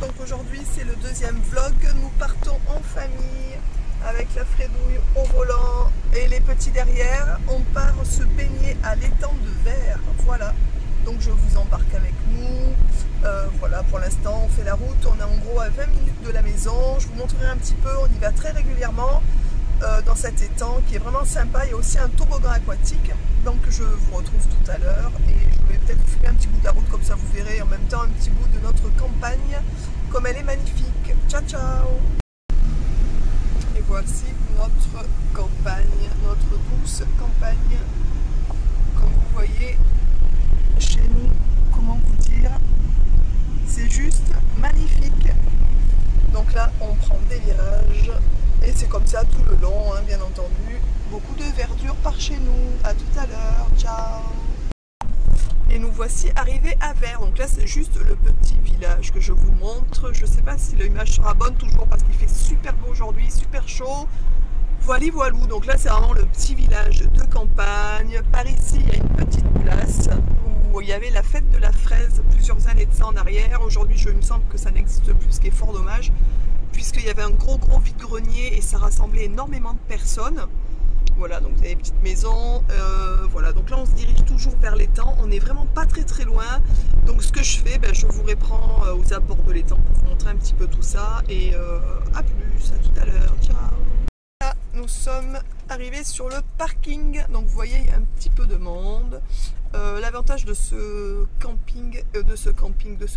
donc aujourd'hui c'est le deuxième vlog. Nous partons en famille avec la Fredouille au volant et les petits derrière. On part se baigner à l'étang de Vers. Voilà, donc je vous embarque avec nous. Voilà, pour l'instant on fait la route, on est en gros à 20 minutes de la maison. Je vous montrerai un petit peu, on y va très régulièrement dans cet étang qui est vraiment sympa. Il y a aussi un toboggan aquatique, donc je vous retrouve tout à l'heure et je vais peut-être vous filmer un petit bout de la route, comme ça vous verrez en même temps un petit bout de notre campagne comme elle est magnifique. Ciao ciao. Et voici notre campagne, notre douce campagne, comme vous voyez chez nous. Comment vous dire, c'est juste magnifique. Donc là on prend des virages et c'est comme ça tout le long, hein, bien entendu. Beaucoup de verdure par chez nous. À tout à l'heure, ciao. Et nous voici arrivés à Vers. Donc là c'est juste le petit village que je vous montre. Je sais pas si l'image sera bonne toujours parce qu'il fait super beau aujourd'hui, super chaud. Voilà, voilou. Donc là c'est vraiment le petit village de campagne. Par ici il y a une petite place où il y avait la fête de la fraise plusieurs années de ça en arrière. Aujourd'hui il me semble que ça n'existe plus, ce qui est fort dommage, puisqu'il y avait un gros vide-grenier et ça rassemblait énormément de personnes. Voilà, donc il y a des petites maisons. Voilà, donc là on se dirige toujours vers l'étang. On n'est vraiment pas très loin. Donc ce que je fais, je vous reprends aux abords de l'étang pour vous montrer un petit peu tout ça. Et à plus, à tout à l'heure, ciao. Là, nous sommes arrivés sur le parking. Donc vous voyez, il y a un petit peu de monde. L'avantage de ce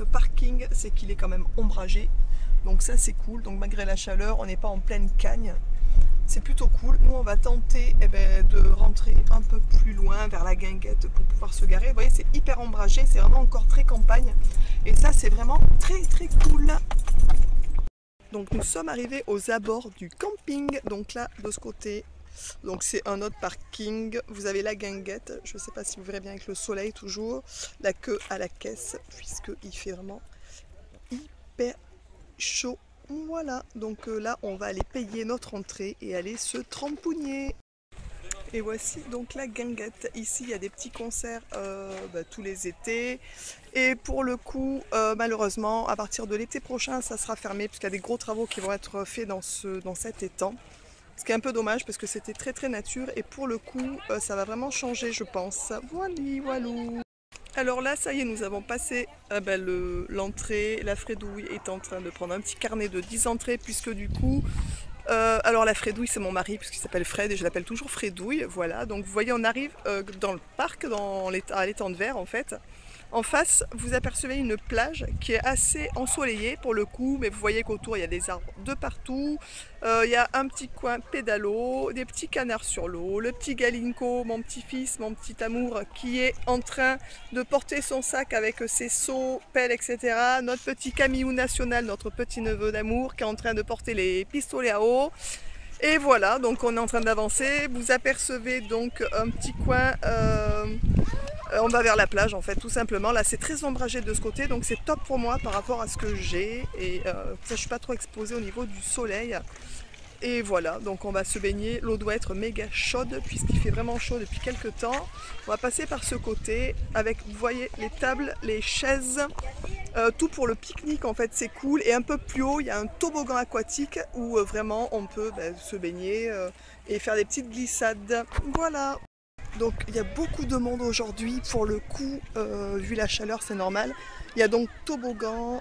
parking, c'est qu'il est quand même ombragé. Donc ça c'est cool. Donc malgré la chaleur, on n'est pas en pleine cagne. C'est plutôt cool. Nous on va tenter de rentrer un peu plus loin vers la guinguette pour pouvoir se garer. Vous voyez, c'est hyper ombragé, c'est vraiment encore très campagne. Et ça c'est vraiment très cool. Donc nous sommes arrivés aux abords du camping. Donc là de ce côté, donc c'est un autre parking. Vous avez la guinguette. Je ne sais pas si vous verrez bien avec le soleil toujours. La queue à la caisse puisqu'il fait vraiment hyper chaud. Voilà, donc là on va aller payer notre entrée et aller se trampougner. Et voici donc la guinguette. Ici il y a des petits concerts tous les étés. Et pour le coup, malheureusement, à partir de l'été prochain, ça sera fermé puisqu'il y a des gros travaux qui vont être faits dans cet étang. Ce qui est un peu dommage parce que c'était très nature. Et pour le coup, ça va vraiment changer, je pense. Voilou. Alors là, ça y est, nous avons passé l'entrée. La Fredouille est en train de prendre un petit carnet de 10 entrées puisque du coup... alors la Fredouille, c'est mon mari puisqu'il s'appelle Fred et je l'appelle toujours Fredouille. Voilà, donc vous voyez, on arrive dans le parc, à l'étang de Vers en fait. En face, vous apercevez une plage qui est assez ensoleillée pour le coup, mais vous voyez qu'autour il y a des arbres de partout. Il y a un petit coin pédalo, des petits canards sur l'eau, le petit Galinko, mon petit-fils, mon petit amour, qui est en train de porter son sac avec ses seaux, pelles, etc. Notre petit Camillou national, notre petit neveu d'amour, qui est en train de porter les pistolets à eau. Et voilà, donc on est en train d'avancer. Vous apercevez donc un petit coin... on va vers la plage en fait, tout simplement. Là c'est très ombragé de ce côté, donc c'est top pour moi par rapport à ce que j'ai. Et ça, je suis pas trop exposée au niveau du soleil. Et voilà, donc on va se baigner. L'eau doit être méga chaude puisqu'il fait vraiment chaud depuis quelques temps. On va passer par ce côté avec, vous voyez, les tables, les chaises, tout pour le pique-nique en fait, c'est cool. Et un peu plus haut, il y a un toboggan aquatique où vraiment on peut se baigner et faire des petites glissades. Voilà. Donc il y a beaucoup de monde aujourd'hui, pour le coup, vu la chaleur c'est normal. Il y a donc toboggan,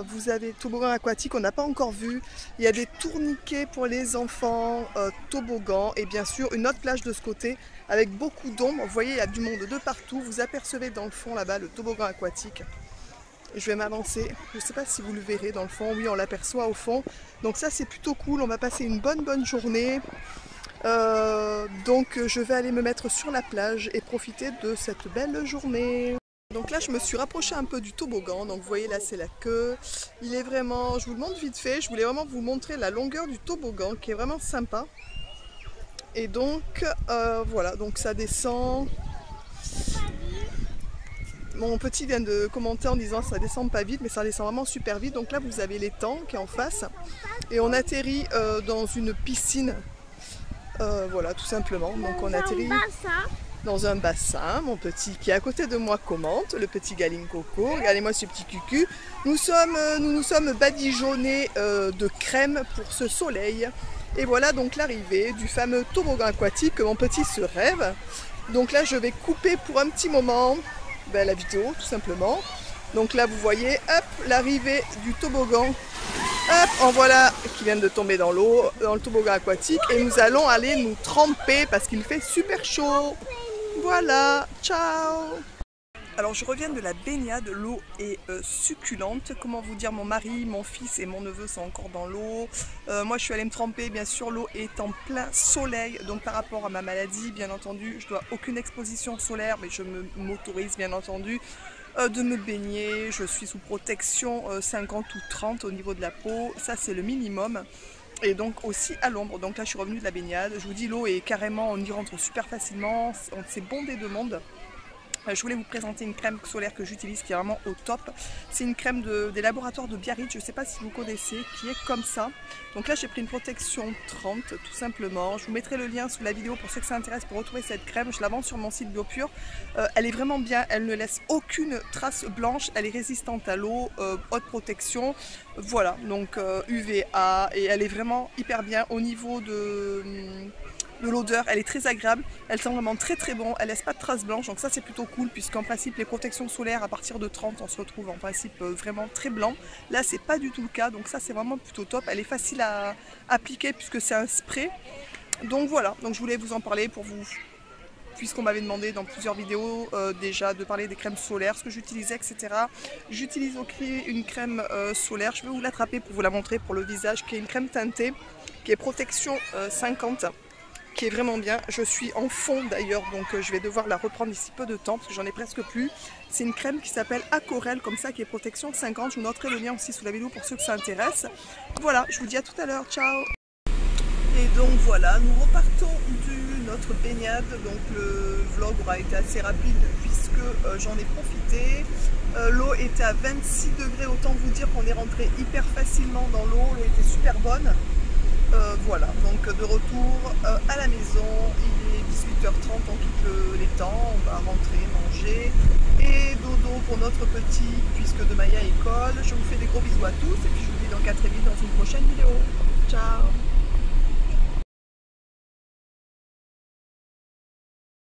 vous avez toboggan aquatique, on n'a pas encore vu. Il y a des tourniquets pour les enfants, toboggan et bien sûr une autre plage de ce côté avec beaucoup d'ombre. Vous voyez, il y a du monde de partout. Vous apercevez dans le fond là-bas le toboggan aquatique. Je vais m'avancer, je ne sais pas si vous le verrez dans le fond, oui on l'aperçoit au fond. Donc ça c'est plutôt cool, on va passer une bonne journée. Donc je vais aller me mettre sur la plage et profiter de cette belle journée. Donc là je me suis rapprochée un peu du toboggan, donc vous voyez là c'est la queue. Il est vraiment, je vous le montre vite fait, je voulais vraiment vous montrer la longueur du toboggan qui est vraiment sympa. Et donc voilà, donc ça descend. Mon petit vient de commenter en disant ça descend pas vite, mais ça descend vraiment super vite. Donc là vous avez l'étang qui est en face et on atterrit dans une piscine. Voilà, tout simplement. Donc on atterrit. dans un bassin. Mon petit qui est à côté de moi commente, le petit Galine Coco. Regardez-moi ce petit cucu. Nous nous sommes badigeonnés de crème pour ce soleil. Et voilà donc l'arrivée du fameux toboggan aquatique que mon petit se rêve. Donc là je vais couper pour un petit moment la vidéo tout simplement. Donc là vous voyez, hop, l'arrivée du toboggan. Hop, en voilà qui vient de tomber dans l'eau, dans le toboggan aquatique. Et nous allons aller nous tremper parce qu'il fait super chaud. Voilà, ciao. Alors je reviens de la baignade, l'eau est succulente. Comment vous dire, mon mari, mon fils et mon neveu sont encore dans l'eau. Moi je suis allée me tremper, bien sûr l'eau est en plein soleil. Donc par rapport à ma maladie, bien entendu, je dois aucune exposition solaire, mais je m'autorise bien entendu de me baigner. Je suis sous protection 50 ou 30 au niveau de la peau, ça c'est le minimum. Et donc aussi à l'ombre, donc là je suis revenue de la baignade. Je vous dis, l'eau est carrément, on y rentre super facilement, on s'est bondé de monde. Je voulais vous présenter une crème solaire que j'utilise qui est vraiment au top. C'est une crème des laboratoires de Biarritz, je ne sais pas si vous connaissez, qui est comme ça. Donc là j'ai pris une protection 30 tout simplement. Je vous mettrai le lien sous la vidéo pour ceux que ça intéresse pour retrouver cette crème. Je la vends sur mon site Biopure. Elle est vraiment bien, elle ne laisse aucune trace blanche, elle est résistante à l'eau, haute protection. Voilà, donc UVA, et elle est vraiment hyper bien au niveau de l'odeur, elle est très agréable, elle sent vraiment très très bon, elle laisse pas de traces blanches, donc ça c'est plutôt cool puisqu'en principe les protections solaires à partir de 30 on se retrouve en principe vraiment très blanc. Là c'est pas du tout le cas, donc ça c'est vraiment plutôt top, elle est facile à appliquer puisque c'est un spray. Donc voilà, donc je voulais vous en parler pour vous, puisqu'on m'avait demandé dans plusieurs vidéos déjà de parler des crèmes solaires, ce que j'utilisais, etc. J'utilise aussi une crème solaire, je vais vous l'attraper pour vous la montrer pour le visage, qui est une crème teintée, qui est protection 50, qui est vraiment bien. Je suis en fond d'ailleurs, donc je vais devoir la reprendre d'ici peu de temps, parce que j'en ai presque plus. C'est une crème qui s'appelle Aquarelle, comme ça, qui est protection 50. Je vous noterai le lien aussi sous la vidéo pour ceux que ça intéresse. Voilà, je vous dis à tout à l'heure, ciao. Et donc voilà, nous repartons de notre baignade, donc le vlog aura été assez rapide puisque j'en ai profité. L'eau était à 26 degrés, autant vous dire qu'on est rentré hyper facilement dans l'eau, l'eau était super bonne. Voilà, donc de retour à la maison, il est 18h30, on quitte l'étang, on va rentrer, manger et dodo pour notre petit, puisque demain il y a école. Je vous fais des gros bisous à tous et puis je vous dis donc à très vite dans une prochaine vidéo. Ciao.